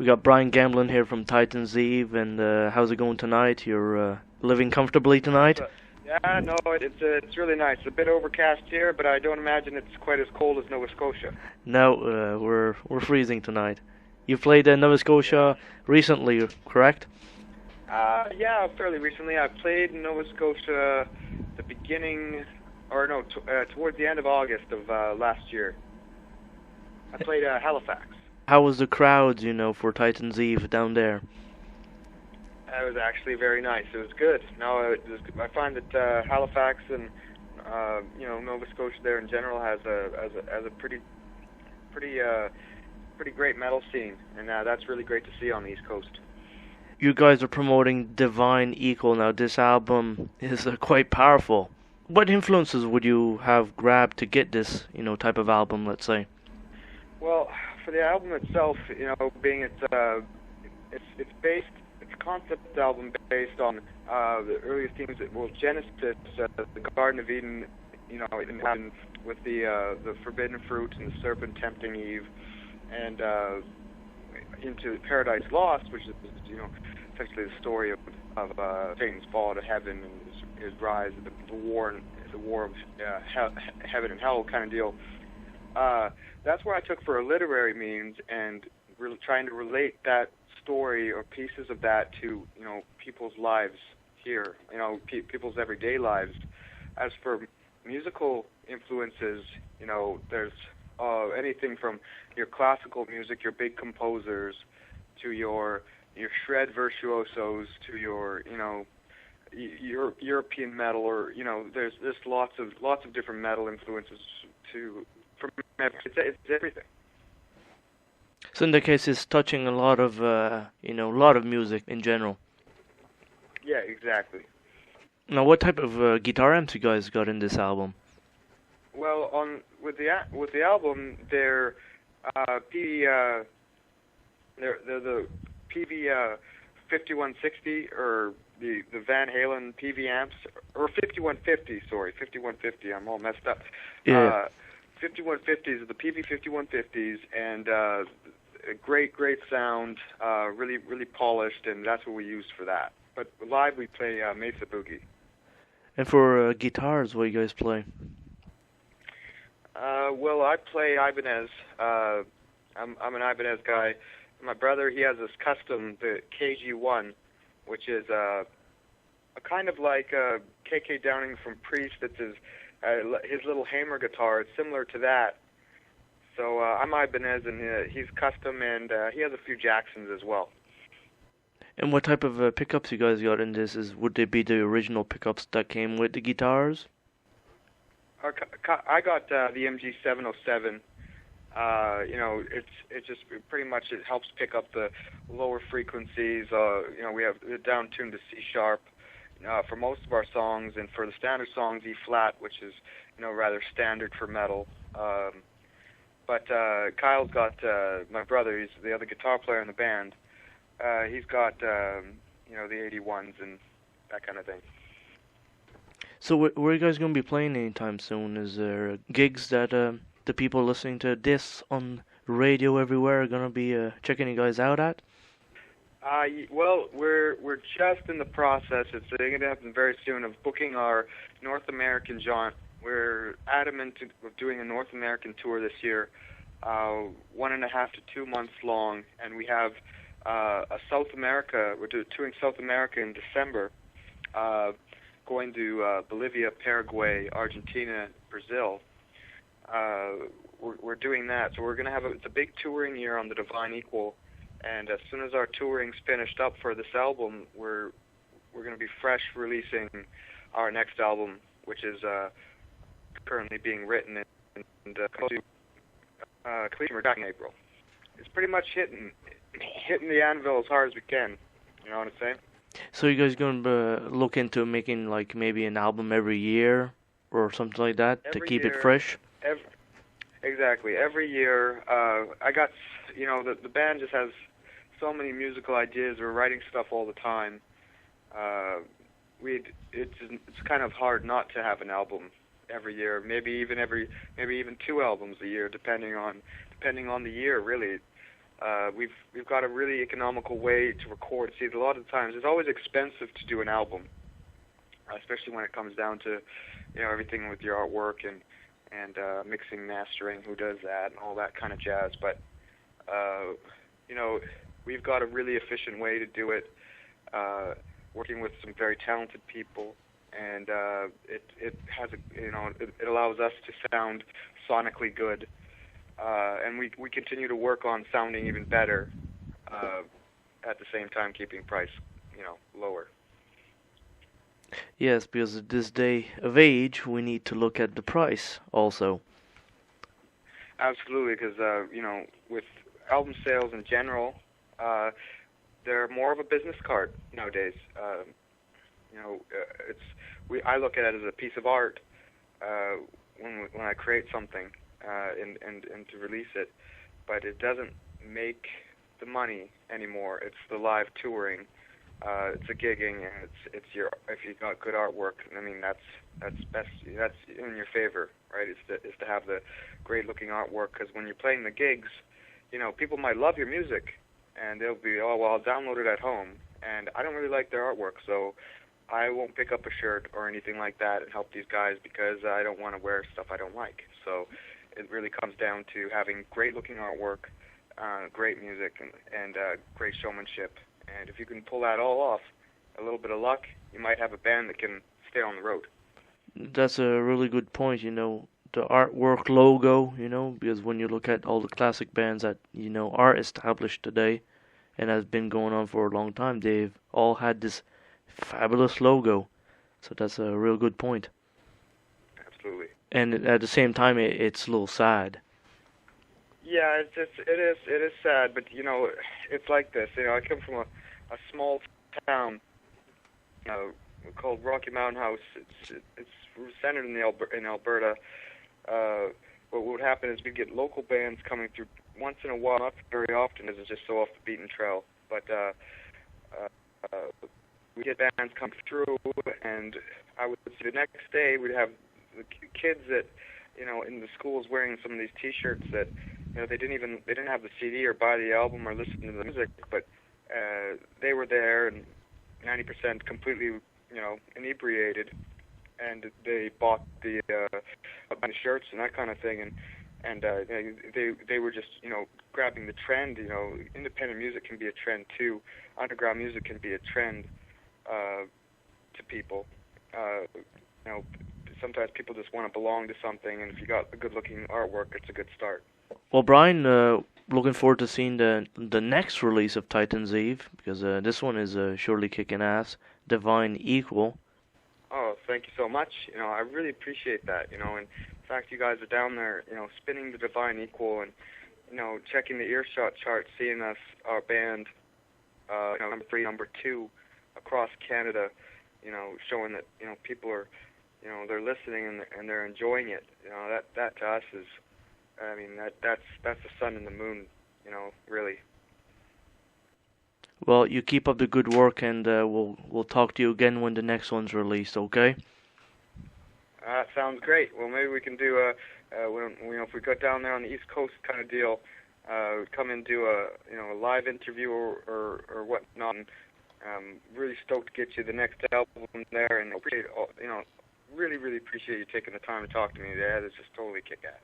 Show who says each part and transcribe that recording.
Speaker 1: We got Brian Gamblin here from Titan's Eve, and how's it going tonight? You're living comfortably tonight?
Speaker 2: Yeah, no, it's really nice. It's a bit overcast here, but I don't imagine it's quite as cold as Nova Scotia.
Speaker 1: No, we're freezing tonight. You played Nova Scotia recently, correct?
Speaker 2: Yeah, fairly recently. I played in Nova Scotia the beginning, or no, towards the end of August of last year. I played Halifax.
Speaker 1: How was the crowd, for Titan's Eve down there?
Speaker 2: It was actually very nice. It was good. No, I find that Halifax and Nova Scotia there in general has a pretty great metal scene, and that's really great to see on the East Coast.
Speaker 1: You guys are promoting Divine Equal now. This album is quite powerful. What influences would you have grabbed to get this, type of album, let's say?
Speaker 2: Well, for the album itself, being it's a concept album based on the earliest themes. Genesis, the Garden of Eden, with the forbidden fruit and the serpent tempting Eve, and into Paradise Lost, which is essentially the story of Satan's fall to heaven and his rise, the war of heaven and hell kind of deal. That's where I took for a literary means and trying to relate that story or pieces of that to people's lives here, people's everyday lives. As for musical influences, there's anything from your classical music, your big composers, to your shred virtuosos, to your European metal, or there's lots of different metal influences it's everything.
Speaker 1: So in that case, it's touching a lot of music in general.
Speaker 2: Yeah, exactly.
Speaker 1: Now, what type of guitar amps you guys got in this album?
Speaker 2: Well, with the album, they're the PV 5160 or the Van Halen PV amps, or 5150. Sorry, 5150. I'm all messed up.
Speaker 1: Yeah.
Speaker 2: 5150s are the PV 5150s, and a great sound, really polished, and that's what we use for that. But live we play Mesa Boogie.
Speaker 1: And for guitars, what do you guys play?
Speaker 2: Well, I play Ibanez. I'm an Ibanez guy. My brother, he has this custom, the KG1, which is a kind of like KK Downing from Priest. That's his little hammer guitar. It's similar to that. So I'm Ibanez, and he's custom, and he has a few Jacksons as well.
Speaker 1: And what type of pickups you guys got in this? Would they be the original pickups that came with the guitars?
Speaker 2: I got the MG 707. It's just pretty much, it helps pick up the lower frequencies. We have it down tuned to C sharp for most of our songs, and for the standard songs, E flat, which is rather standard for metal. But Kyle's got my brother. He's the other guitar player in the band. He's got the 81s and that kind of thing.
Speaker 1: So where are you guys going to be playing anytime soon? Is there gigs that the people listening to this on radio everywhere are going to be checking you guys out at?
Speaker 2: Well, we're just in the process. It's going to happen very soon of booking our North American jaunt. We're adamant of doing a North American tour this year, 1.5 to 2 months long, and we have a South America. We're touring South America in December, going to Bolivia, Paraguay, Argentina, Brazil. We're doing that, so we're going to have it's a big touring year on the Divine Equal, and as soon as our touring's finished up for this album, we're going to be fresh releasing our next album, which is currently being written and completion in April. It's pretty much hitting the anvil as hard as we can. You know what I'm saying?
Speaker 1: So you guys going to look into making like maybe an album every year or something like that to keep it fresh?
Speaker 2: Exactly. Every year, I got, the band just has so many musical ideas. We're writing stuff all the time. It's kind of hard not to have an album every year. Maybe even 2 albums a year, depending on the year. Really, We've got a really economical way to record. See, a lot of the times it's always expensive to do an album, especially when it comes down to, everything with your artwork and mixing, mastering, who does that, and all that kind of jazz. But we've got a really efficient way to do it, working with some very talented people, and it has it allows us to sound sonically good, and we continue to work on sounding even better, at the same time keeping price lower.
Speaker 1: Yes, because at this day of age, we need to look at the price also.
Speaker 2: Absolutely, because with album sales in general, they're more of a business card nowadays. I look at it as a piece of art when I create something and to release it, but it doesn't make the money anymore. It's the live touring. It's a gigging, and it's if you got good artwork. I mean, that's in your favor, right? Is to have the great looking artwork, because when you're playing the gigs, people might love your music, and they'll be, oh well, I'll download it at home, and I don't really like their artwork, so I won't pick up a shirt or anything like that and help these guys because I don't want to wear stuff I don't like. So it really comes down to having great looking artwork, great music, and great showmanship. And if you can pull that all off, a little bit of luck, you might have a band that can stay on the road.
Speaker 1: That's a really good point, the artwork logo, because when you look at all the classic bands that, are established today and has been going on for a long time, they've all had this fabulous logo. So that's a real good point.
Speaker 2: Absolutely.
Speaker 1: And at the same time, it's a little sad.
Speaker 2: Yeah, it is sad, but it's like this. I come from a small town, called Rocky Mountain House. It's centered in Alberta. What would happen is we'd get local bands coming through once in a while, not very often, as it's just so off the beaten trail. But we get bands come through, and I would say the next day we'd have the kids that in the schools wearing some of these T-shirts that they didn't have the CD or buy the album or listen to the music, but they were there and 90% completely inebriated, and they bought the shirts and that kind of thing, and they were just grabbing the trend. Independent music can be a trend too. Underground music can be a trend to people. Sometimes people just want to belong to something, and if you got a good-looking artwork, it's a good start.
Speaker 1: Well, Brian, looking forward to seeing the next release of Titan's Eve, because this one is surely kicking ass. Divine Equal.
Speaker 2: Oh, thank you so much. I really appreciate that. And in fact, you guys are down there, spinning the Divine Equal and, checking the Earshot chart, seeing our band, number 3, number 2 across Canada, showing that, people are, they're listening and they're enjoying it. That to us is, that's the sun and the moon, really.
Speaker 1: Well, you keep up the good work, and we'll talk to you again when the next one's released. Okay?
Speaker 2: Sounds great. Well, maybe we can do if we go down there on the East Coast kind of deal, come and do a live interview or whatnot. And really stoked to get you the next album there, and appreciate really appreciate you taking the time to talk to me. That is just totally kick ass.